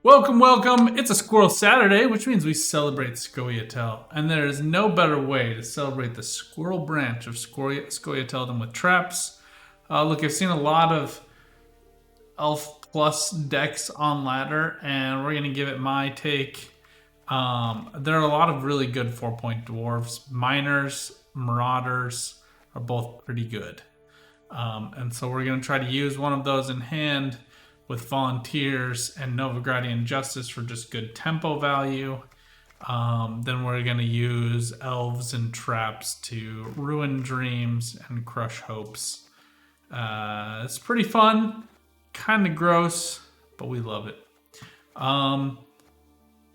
Welcome, welcome. It's a Squirrel Saturday, which means we celebrate Scoia'tael. And there is no better way to celebrate the Squirrel branch of Scoia'tael than with traps. Look, I've seen a lot of Elf Plus decks on ladder, and we're going to give it my take. There are a lot of really good 4-point dwarves. Miners, Marauders are both pretty good. And so we're going to try to use one of those in hand with Volunteers and Novigradian Justice for just good tempo value. Then we're going to use Elves and Traps to ruin dreams and crush hopes. It's pretty fun, kind of gross, but we love it.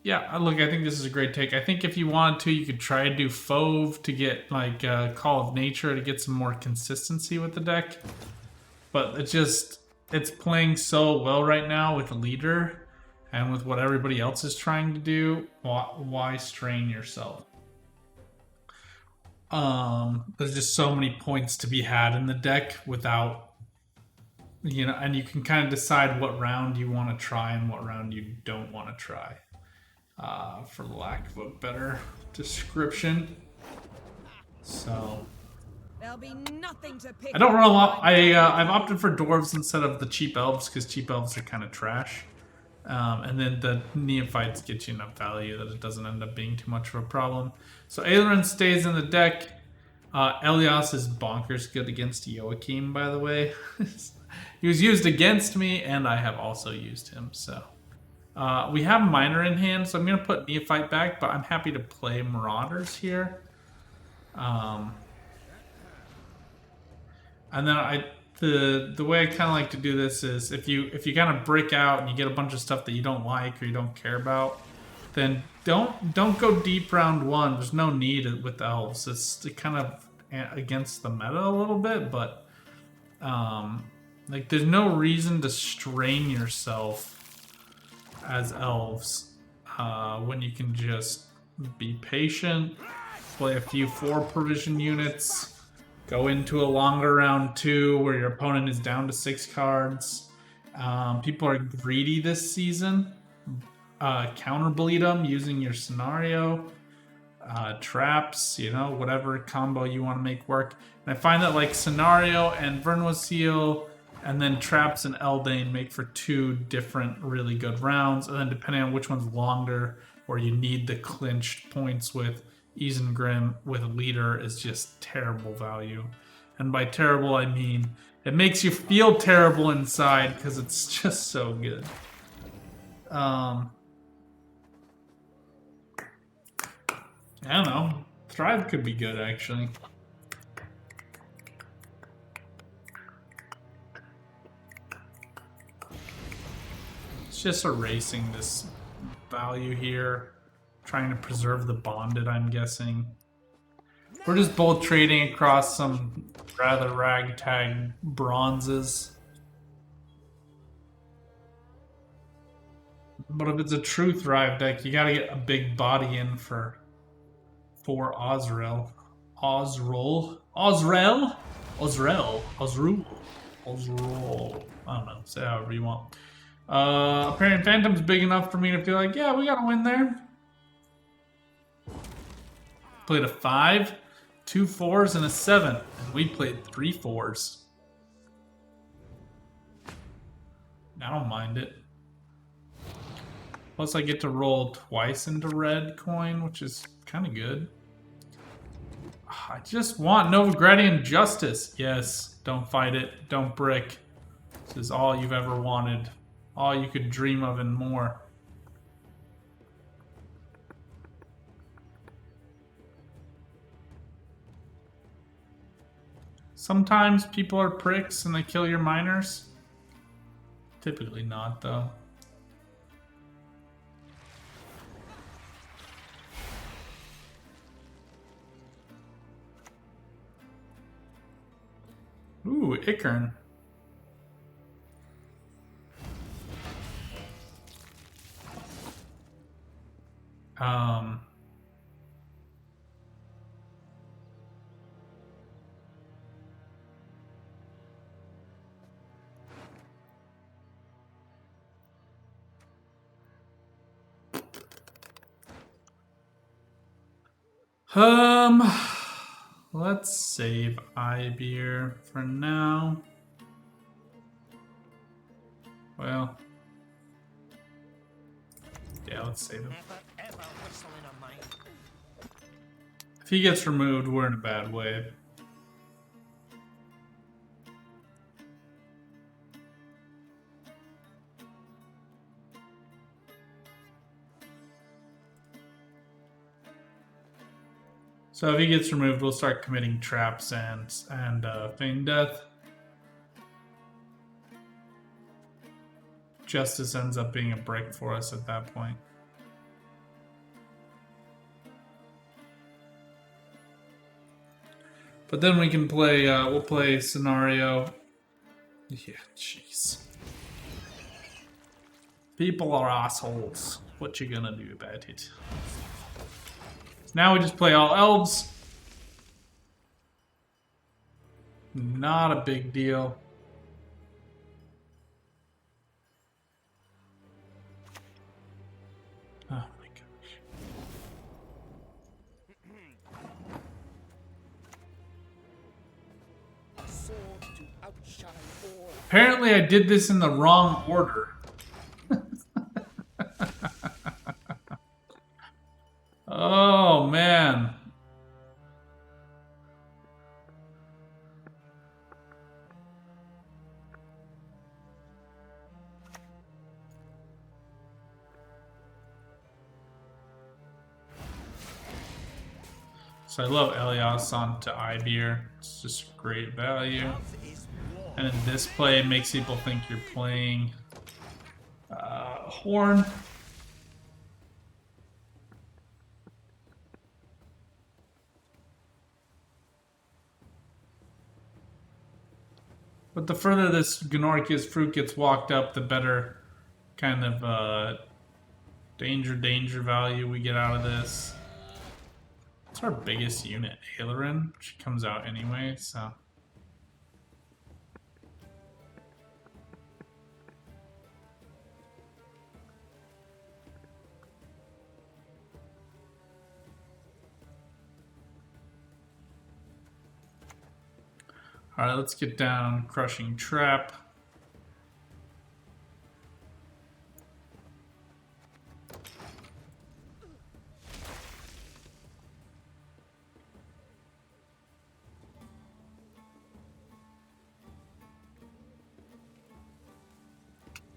Yeah, look, I think this is a great take. I think if you wanted to, you could try to do Fauve to get like Call of Nature to get some more consistency with the deck. But it's playing so well right now with the leader and with what everybody else is trying to do. Why strain yourself? There's just so many points to be had in the deck without, and you can kind of decide what round you want to try and what round you don't want to try. For lack of a better description. So there'll be nothing to pick. I don't run a lot. I've opted for dwarves instead of the cheap elves because cheap elves are kind of trash. And then the neophytes get you enough value that it doesn't end up being too much of a problem. So Aileron stays in the deck. Elias is bonkers good against Joachim, by the way. He was used against me, and I have also used him. So we have Miner in hand, so I'm going to put Neophyte back, but I'm happy to play Marauders here. And then the way I kind of like to do this is if you kind of break out and you get a bunch of stuff that you don't like or you don't care about, then don't go deep round one. There's no need with elves. It's kind of against the meta a little bit, but like there's no reason to strain yourself as elves when you can just be patient, play a few 4 provision units. Go into a longer round 2 where your opponent is down to 6 cards. People are greedy this season. Counter bleed them using your scenario. Traps, whatever combo you want to make work. And I find that like scenario and Vernwa Seal and then traps and Eldane make for 2 different really good rounds. And then depending on which one's longer or you need the clinched points with, Isengrim with a leader is just terrible value. And by terrible, I mean it makes you feel terrible inside because it's just so good. I don't know. Thrive could be good, actually. It's just erasing this value here. Trying to preserve the bonded, I'm guessing. We're just both trading across some rather ragtag bronzes. But if it's a true Thrive deck, you gotta get a big body in for Osrel. Osrel? Osrel? Osrel? Osrul? Osrul. I don't know. Say however you want. Apparent Phantom's big enough for me to feel like, yeah, we gotta win there. Played a 5, 2 4s, and a 7. And we played 3 4s. I don't mind it. Plus I get to roll twice into red coin, which is kind of good. I just want Novigradian Justice. Yes, don't fight it. Don't brick. This is all you've ever wanted. All you could dream of and more. Sometimes people are pricks and they kill your miners. Typically not, though. Ooh, Ikern. Um, let's save Ibeer for now. Well, yeah, let's save him. If he gets removed, we're in a bad way. So if he gets removed, we'll start committing traps and feign death. Justice ends up being a break for us at that point. But then we can play, we'll play scenario. Yeah, jeez. People are assholes. What you gonna do about it? Now we just play all elves. Not a big deal. Oh my gosh. Apparently I did this in the wrong order. Oh man. So I love Elias onto Ibeer. It's just great value. And in this play, it makes people think you're playing Horn. But the further this Gnorkia's fruit gets walked up, the better kind of danger value we get out of this. It's our biggest unit, Hailerin, which comes out anyway, so. Alright, let's get down Crushing Trap.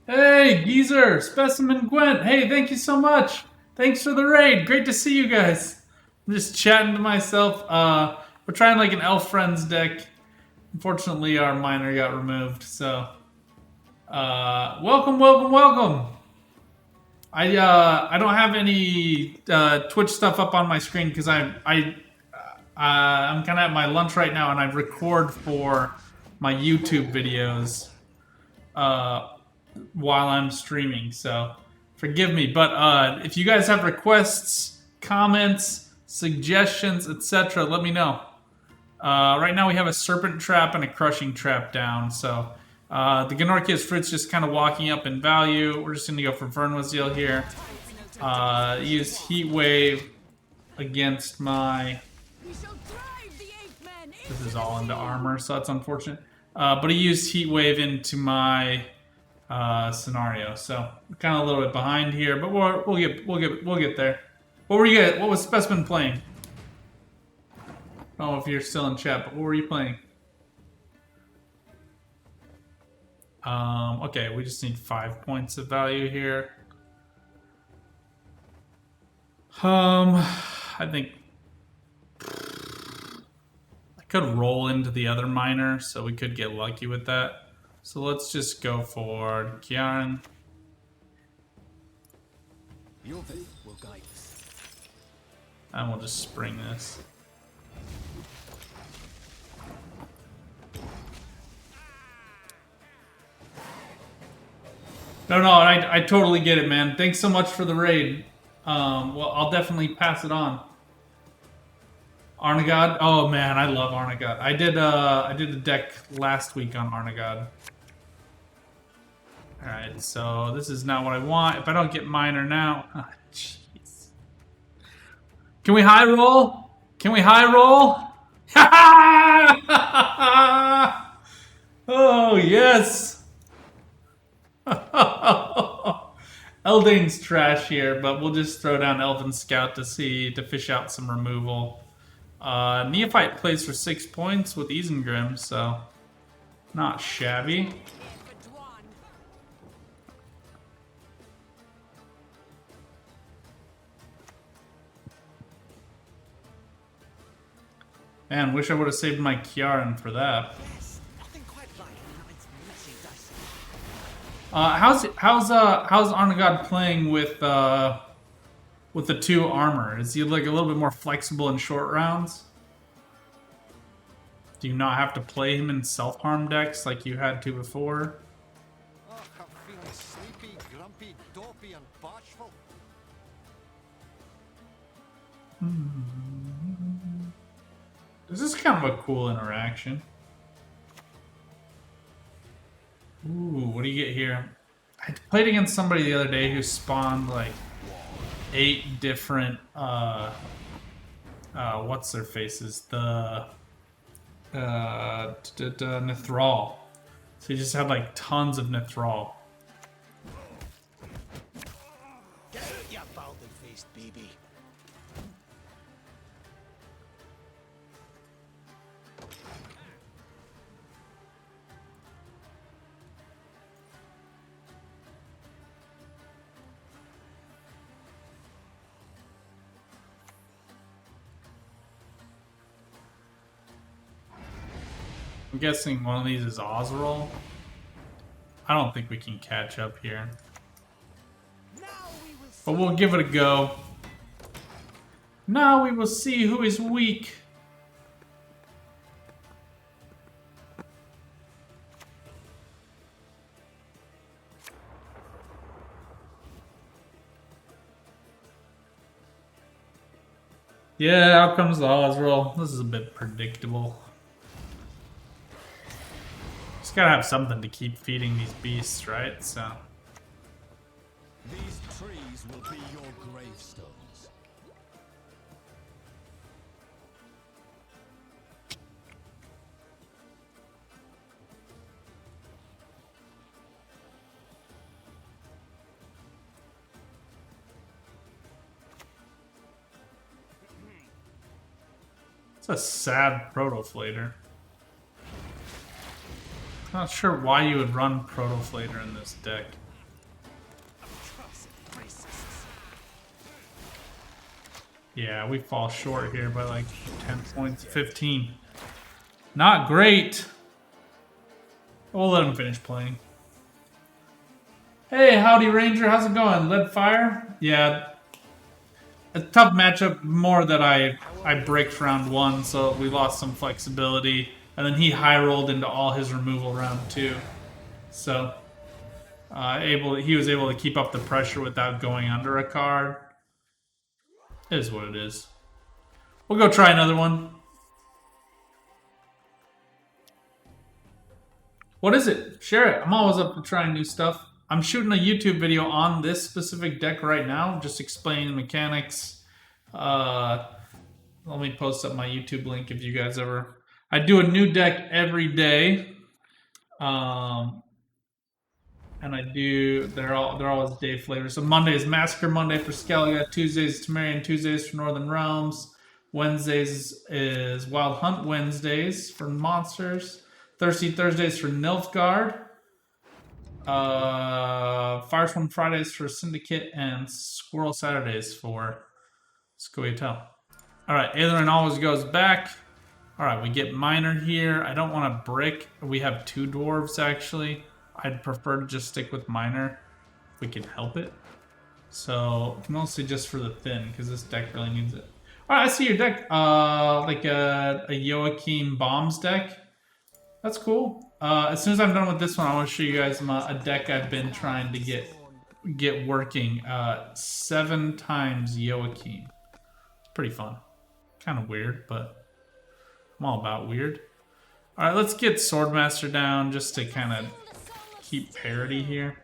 Hey, Geezer, Specimen Gwent. Hey, thank you so much. Thanks for the raid. Great to see you guys. I'm just chatting to myself. We're trying like an Elf Friends deck. Unfortunately, our miner got removed, so welcome. I don't have any Twitch stuff up on my screen because I'm kind of at my lunch right now, and I record for my YouTube videos while I'm streaming. So forgive me, but if you guys have requests, comments, suggestions, etc., let me know. Right now we have a Serpent Trap and a Crushing Trap down, so the Gnorkia's Fruit's just kind of walking up in value. We're just going to go for Vernwazil here. Use Heat Wave against my... This is all into armor, so that's unfortunate. But he used Heat Wave into my scenario, so we're kind of a little bit behind here, but we'll get there. What was Specimen playing? I don't know if you're still in chat, but what were you playing? Okay, we just need 5 points of value here. I think I could roll into the other miner, so we could get lucky with that. So let's just go for Kiaran. Your faith will guide us. And we'll just spring this. No, I totally get it, man. Thanks so much for the raid. Well, I'll definitely pass it on. Arnagod? Oh man, I love Arnagod. I did a deck last week on Arnagod. Alright, so this is not what I want. If I don't get miner now... Oh, jeez. Can we high roll? Can we high roll? Oh, yes. Eldane's trash here, but we'll just throw down Elven Scout to fish out some removal. Neophyte plays for 6 points with Isengrim, so not shabby. Man, wish I would have saved my Kiaran for that. How's Arnagod playing with the 2 armor? Is he like a little bit more flexible in short rounds? Do you not have to play him in self-harm decks like you had to before? Oh, I'm feeling sleepy, grumpy, dopey, and bashful. This is kind of a cool interaction. Ooh, what do you get here? I played against somebody the other day who spawned like 8 different what's their faces? The Nithral. So he just had like tons of Nithral. Get out, you balding-faced baby. I'm guessing one of these is Ozrel. I don't think we can catch up here. But we'll give it a go. Now we will see who is weak. Yeah, out comes the Ozrel. This is a bit predictable. Just gotta have something to keep feeding these beasts, right? So. These trees will be your gravestones. It's a sad Protoflater. Not sure why you would run Protoflater in this deck. Yeah, we fall short here by like 10 points, 15. Not great. We'll let him finish playing. Hey, howdy Ranger, how's it going? Lead Fire? Yeah. A tough matchup, more that I bricked round 1, so we lost some flexibility. And then he high rolled into all his removal round 2. So he was able to keep up the pressure without going under a card. It is what it is. We'll go try another one. What is it? Share it. I'm always up to trying new stuff. I'm shooting a YouTube video on this specific deck right now, just explaining the mechanics. Let me post up my YouTube link if you guys ever... I do a new deck every day. And they're always day flavors. So Monday is Massacre Monday for Skellige, Tuesdays is Temerian Tuesdays for Northern Realms, Wednesdays is Wild Hunt Wednesdays for Monsters, Thirsty Thursdays for Nilfgaard, Firestorm Fridays for Syndicate, and Squirrel Saturdays for Scoia'tael. Alright, Aetherin always goes back. Alright, we get Miner here. I don't want to brick. We have 2 dwarves actually. I'd prefer to just stick with Miner if we can help it. So, mostly just for the thin, because this deck really needs it. Alright, I see your deck. Like a Joachim Bombs deck. That's cool. As soon as I'm done with this one, I want to show you guys a deck I've been trying to get working. 7 times Joachim. It's pretty fun. Kind of weird, but I'm all about weird. Alright, let's get Swordmaster down just to kind of keep parity here.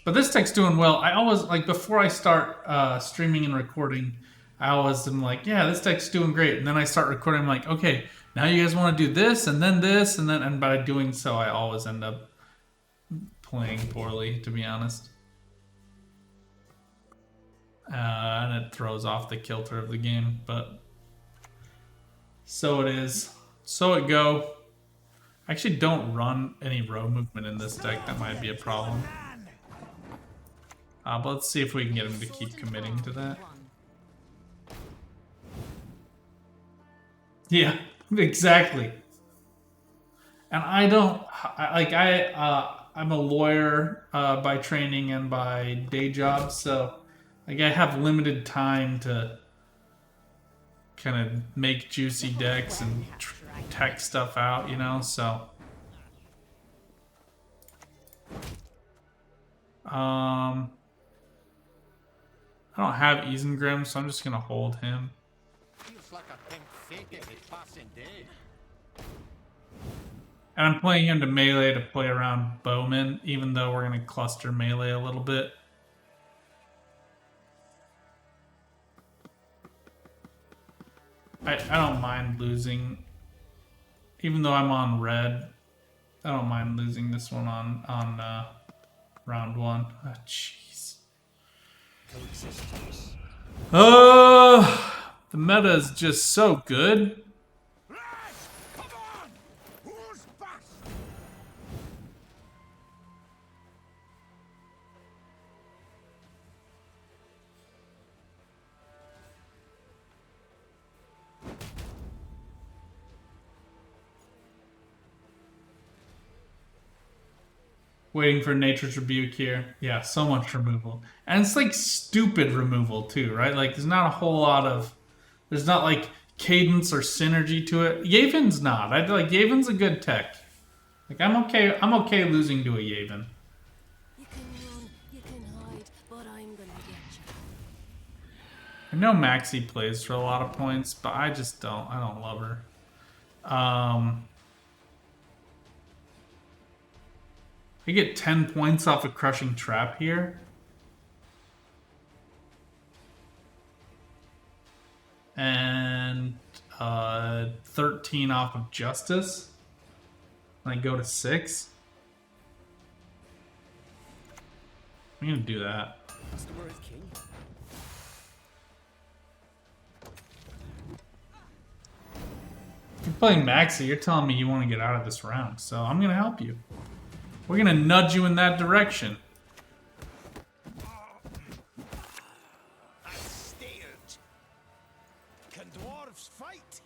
But this deck's doing well. I always, like, before I start streaming and recording, I always am like, yeah, this deck's doing great. And then I start recording, I'm like, okay, now you guys want to do this, and then this, and then, and by doing so, I always end up playing poorly, to be honest. And it throws off the kilter of the game, but so it is. So it go. I actually don't run any row movement in this deck. That might be a problem. But let's see if we can get him to keep committing to that. Yeah, exactly. And I don't like I'm a lawyer by training and by day job, so like I have limited time to kind of make juicy decks and tech stuff out, you know. So I don't have Ysgith, so I'm just gonna hold him. Feels like a pink fake every passing day. And I'm playing him to melee to play around Bowman, even though we're gonna cluster melee a little bit. I don't mind losing, even though I'm on red. I don't mind losing this one on round one. Oh, jeez. The meta is just so good. Come on! Who's fast? Waiting for Nature's Rebuke here. Yeah, so much removal. And it's like stupid removal too, right? Like there's not a whole lot of... There's not like cadence or synergy to it. Yaven's not. I like Yaven's a good tech. Like I'm okay losing to a Yaven. You can run, you can hide, but I'm gonna get you. I know Maxi plays for a lot of points, but I just don't. I don't love her. I get 10 points off of Crushing Trap here. And 13 off of Justice. And I go to 6. I'm gonna do that. Customer is king. If you're playing Maxi, you're telling me you want to get out of this round, so I'm gonna help you. We're gonna nudge you in that direction. I stared. Can dwarves fight?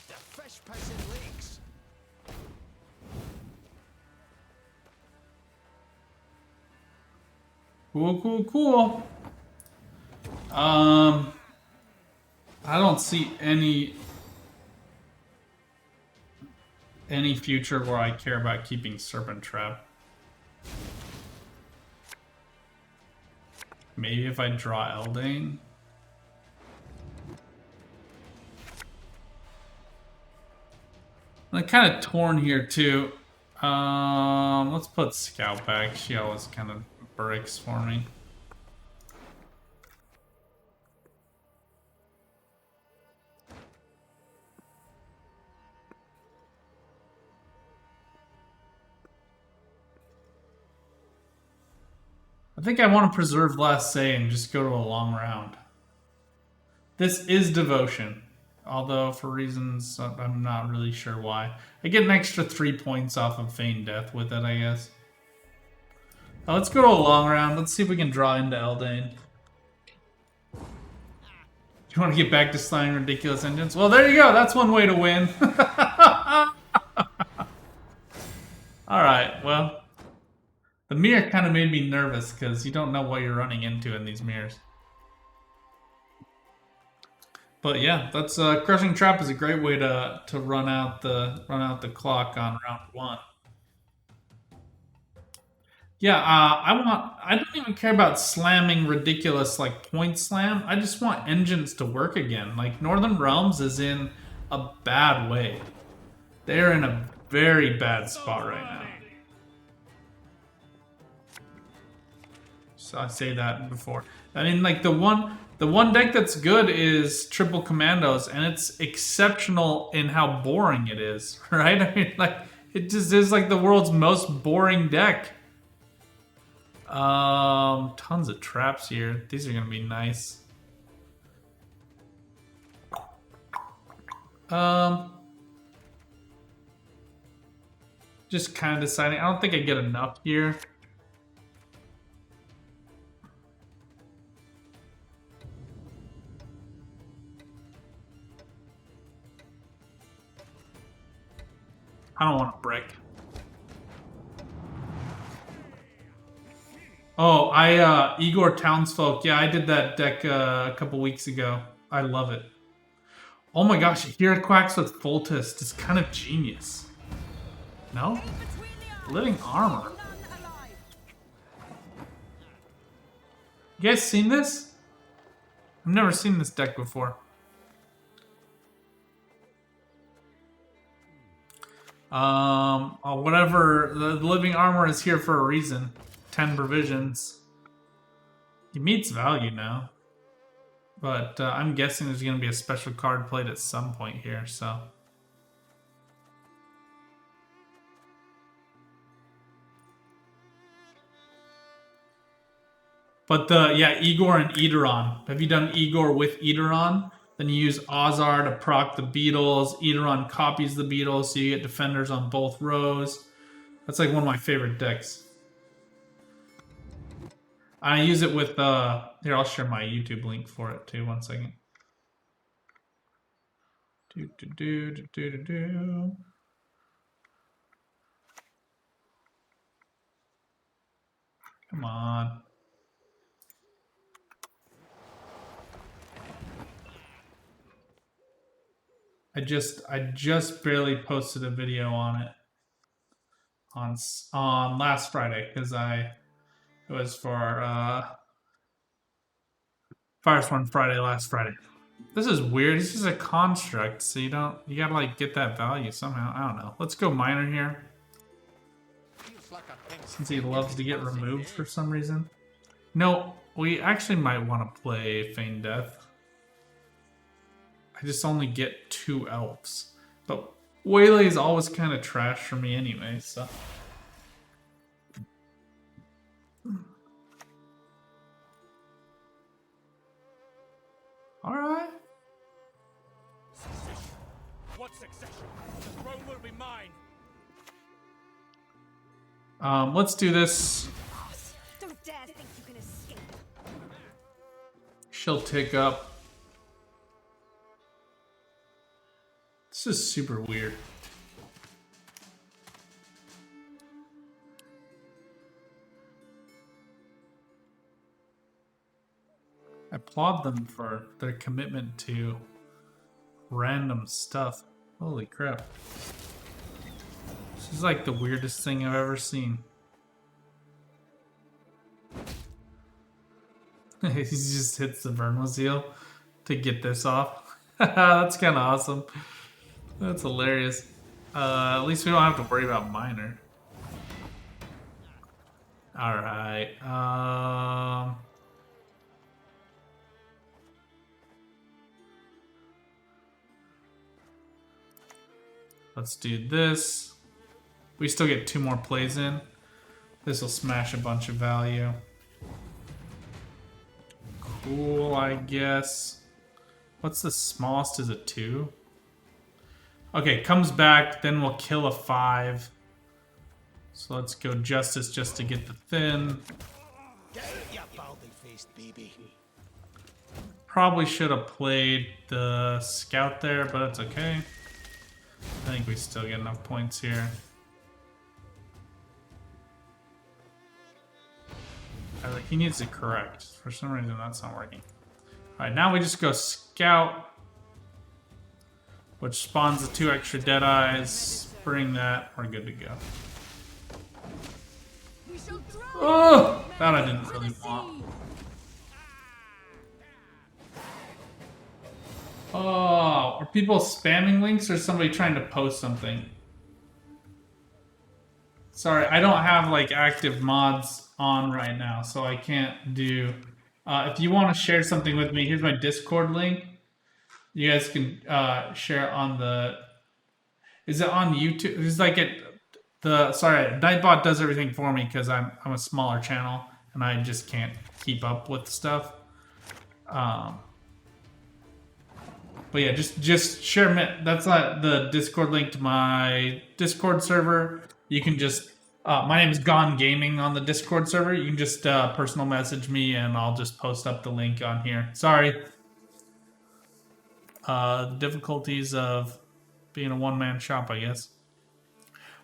The fish pissing lakes. Cool. I don't see any future where I care about keeping Serpent Trap. Maybe if I draw Eldane. I'm kind of torn here too. Let's put Scout back. She always kind of breaks for me. I think I want to preserve Last Say and just go to a long round. This is Devotion, although for reasons I'm not really sure why. I get an extra 3 points off of Feigned Death with it, I guess. Let's go to a long round. Let's see if we can draw into Eldane. Do you want to get back to slaying ridiculous engines? Well, there you go. That's one way to win. Alright, well. The mirror kind of made me nervous because you don't know what you're running into in these mirrors. But yeah, that's Crushing Trap is a great way to run out the clock on round one. Yeah, I don't even care about slamming ridiculous like point slam. I just want engines to work again. Like Northern Realms is in a bad way. They're in a very bad spot right now. So I say that before. I mean, like the one deck that's good is Triple Commandos, and it's exceptional in how boring it is, right? I mean, like it just is like the world's most boring deck. Tons of traps here. These are gonna be nice. Just kind of deciding. I don't think I get enough here. I don't want to break. Oh, Igor Townsfolk. Yeah, I did that deck a couple weeks ago. I love it. Oh my gosh, here Quacks with Foltest is kind of genius. No? Living Armor. You guys seen this? I've never seen this deck before. Whatever. The Living Armor is here for a reason. 10 provisions. He meets value now. But I'm guessing there's going to be a special card played at some point here, so. But yeah, Igor and Edoron. Have you done Igor with Edoron? Then you use Ozar to proc the Beetles. Edoron copies the Beetles, so you get defenders on both rows. That's like one of my favorite decks. I use it with, here, I'll share my YouTube link for it too, 1 second. Come on. I just barely posted a video on it on last Friday because it was for Firestorm Friday last Friday. This is weird. This is a construct, so you gotta like get that value somehow. I don't know. Let's go Miner here. Since he loves to get removed for some reason. No, we actually might want to play Feign Death. I just only get 2 elves. But Waylay is always kind of trash for me anyway, so. Alright. Succession. What succession? The throne will be mine. Let's do this. Don't dare think you can escape. She'll tick up. This is super weird. I applaud them for their commitment to random stuff. Holy crap. This is like the weirdest thing I've ever seen. He just hits the Vermozeel to get this off. That's kind of awesome. That's hilarious. At least we don't have to worry about Miner. Alright. Let's do this. We still get 2 more plays in. This will smash a bunch of value. Cool, I guess. What's the smallest? Is it 2? Okay, comes back, then we'll kill a 5. So let's go Justice just to get the thin. Probably should have played the Scout there, but it's okay. I think we still get enough points here. He needs to correct. For some reason, that's not working. Alright, now we just go Scout, which spawns the 2 extra Deadeyes. Bring that. We're good to go. Oh! That I didn't really want. Oh, are people spamming links or is somebody trying to post something? Sorry, I don't have like active mods on right now, so I can't do. If you want to share something with me, here's my Discord link. You guys can share on the. Is it on YouTube? It's like sorry, Nightbot does everything for me because I'm a smaller channel and I just can't keep up with stuff. But yeah, just share. That's the Discord link to my Discord server. You can just. My name is Gone Gaming on the Discord server. You can just personal message me and I'll just post up the link on here. Sorry. The difficulties of being a one-man shop, I guess.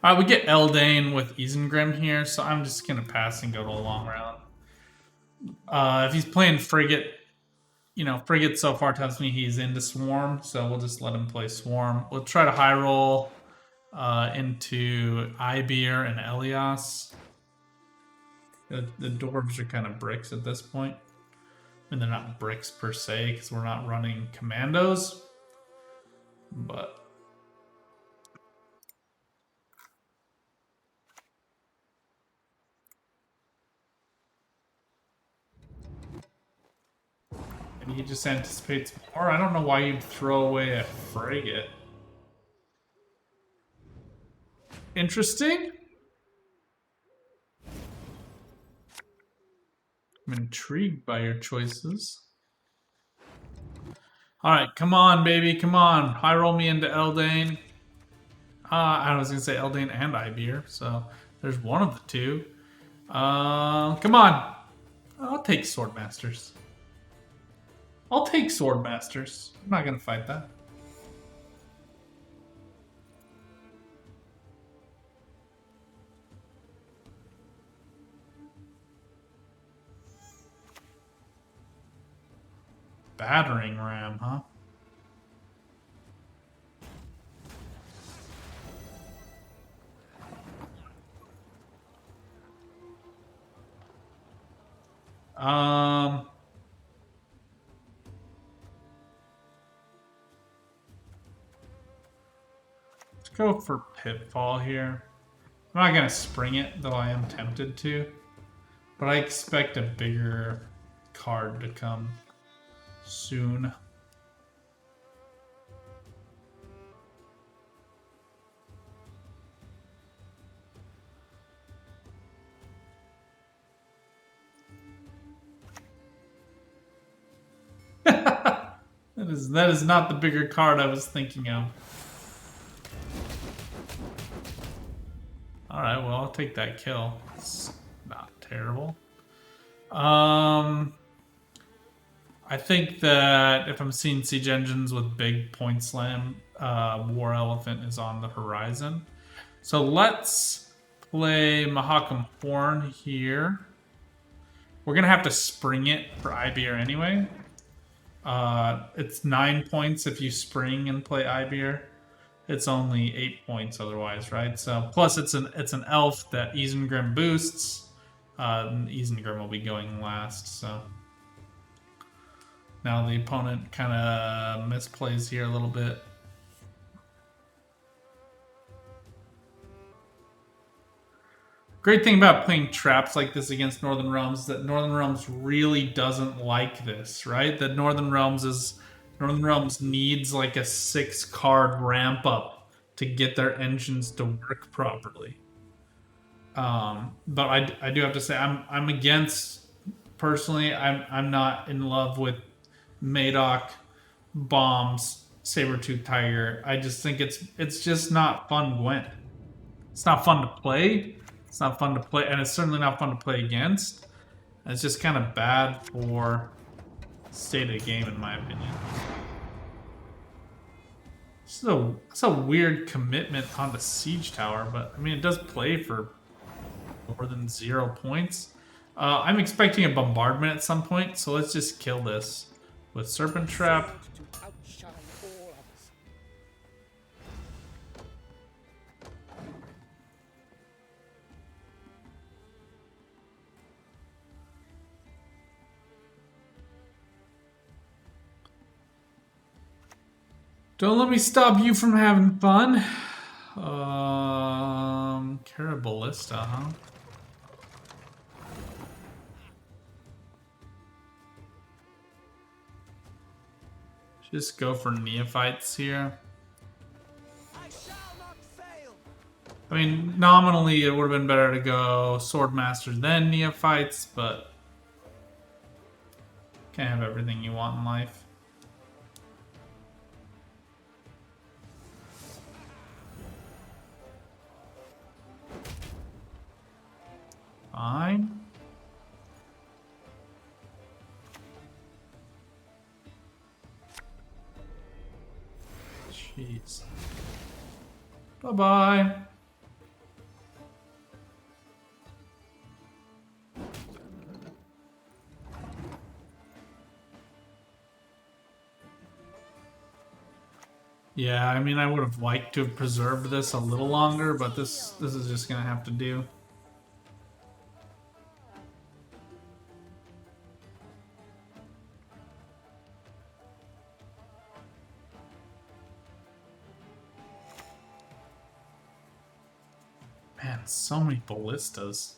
Alright, we get Eldain with Ysgith here, so I'm just gonna pass and go to a long round. If he's playing Frigate, Frigate so far tells me he's into Swarm, so we'll just let him play Swarm. We'll try to high roll into Ibeer and Elias. The dwarves are kind of bricks at this point. I mean, they're not bricks per se, because we're not running commandos. But... and he just anticipates more. I don't know why you'd throw away a frigate. Interesting. I'm intrigued by your choices. Alright, come on, baby, come on. High roll me into Eldain. I was going to say Eldain and Ibeer, so there's one of the two. Come on. I'll take Swordmasters. I'll take Swordmasters. I'm not going to fight that. Battering ram, huh? Let's go for Pitfall here. I'm not gonna spring it, though I am tempted to. But I expect a bigger card to come soon. That is not the bigger card I was thinking of. Alright, well, I'll take that kill. It's not terrible. I think that if I'm seeing siege engines with big point slam, War Elephant is on the horizon. So let's play Mahakam Horn here. We're going to have to spring it for Ibeer anyway. It's 9 points if you spring and play Ibeer. It's only 8 points otherwise, right? So plus it's an elf that Ysgith boosts. Ysgith will be going last, so now the opponent kind of misplays here a little bit. Great thing about playing traps like this against Northern Realms is that Northern Realms really doesn't like this, right? That Northern Realms needs like a 6-card ramp up to get their engines to work properly. But I do have to say I'm against, personally, I'm not in love with Madoc, Bombs, Sabertooth Tiger. I just think it's just not fun Gwent. It's not fun to play. It's not fun to play, and it's certainly not fun to play against. And it's just kind of bad for state of the game, in my opinion. It's a weird commitment on the Siege Tower, but I mean, it does play for more than 0 points. I'm expecting a bombardment at some point, so let's just kill this with Serpent Trap. To outshine all others. Don't let me stop you from having fun. Carabao. ballista, huh? Just go for neophytes here. I shall not fail. I mean, nominally it would have been better to go swordmaster than neophytes, but can't have everything you want in life. Fine. Jeez. Bye-bye. Yeah, I mean, I would have liked to have preserved this a little longer, but this is just gonna have to do. Man, so many ballistas.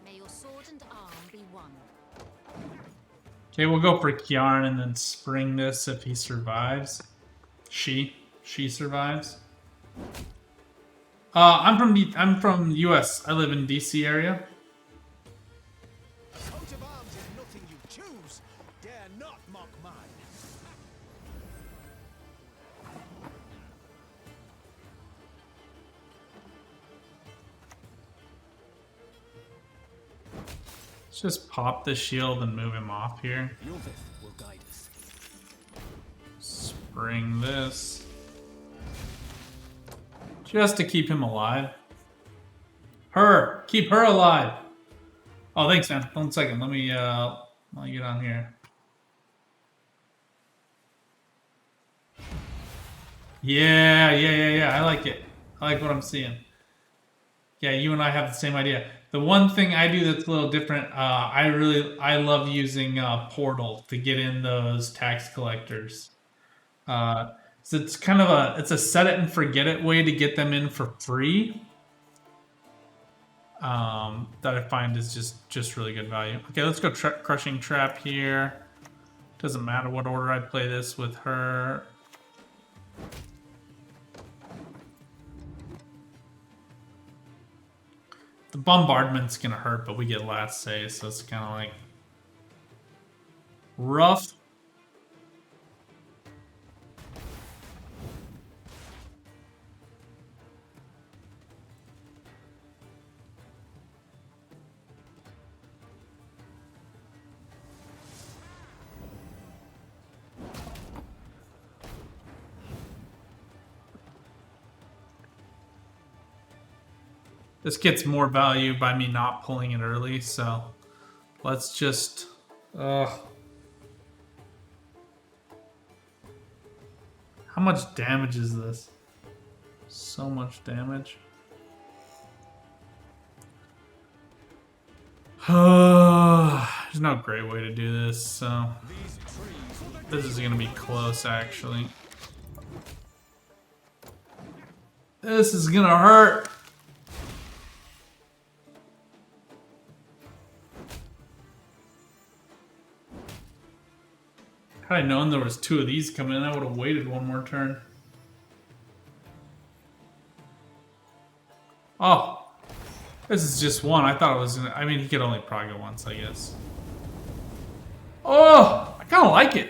May your sword and arm be one. Okay, we'll go for Kiarn and then spring this if he survives. She survives. I'm from US. I live in DC area. Coat of arms is nothing you choose. Dare not mock mine. Let's just pop the shield and move him off here. Ysgith will guide us. Spring this. Just to keep him alive. Keep her alive. Oh, thanks, man. 1 second. Let me get on here. Yeah. I like it. I like what I'm seeing. Yeah, you and I have the same idea. The one thing I do that's a little different, I love using Portal to get in those tax collectors. So it's kind of a set it and forget it way to get them in for free. That I find is just really good value. Okay, let's go crushing trap here. Doesn't matter what order I play this with her. The bombardment's gonna hurt, but we get last say, so it's kind of like rough. This gets more value by me not pulling it early, so let's just... How much damage is this? So much damage. There's no great way to do this, so... This is gonna be close, actually. This is gonna hurt! Had I known there was 2 of these coming in, I would have waited one more turn. Oh, this is just one. I thought it was gonna, I mean, he could only prog it once, I guess. Oh, I kind of like it.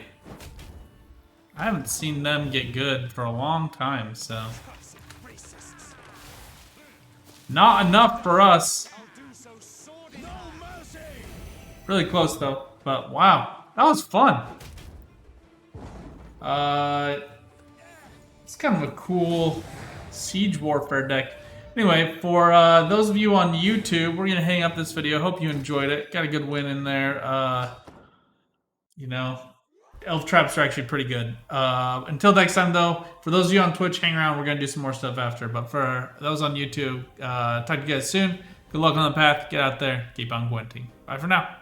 I haven't seen them get good for a long time, so. Not enough for us. Really close though, but wow, that was fun. It's kind of a cool siege warfare deck. Anyway, for those of you on YouTube, we're gonna hang up this video. Hope you enjoyed it. Got a good win in there. You know, elf traps are actually pretty good. Until next time, though, for those of you on Twitch, hang around. We're going to do some more stuff after. But for those on YouTube, talk to you guys soon. Good luck on the path. Get out there. Keep on Gwenting. Bye for now.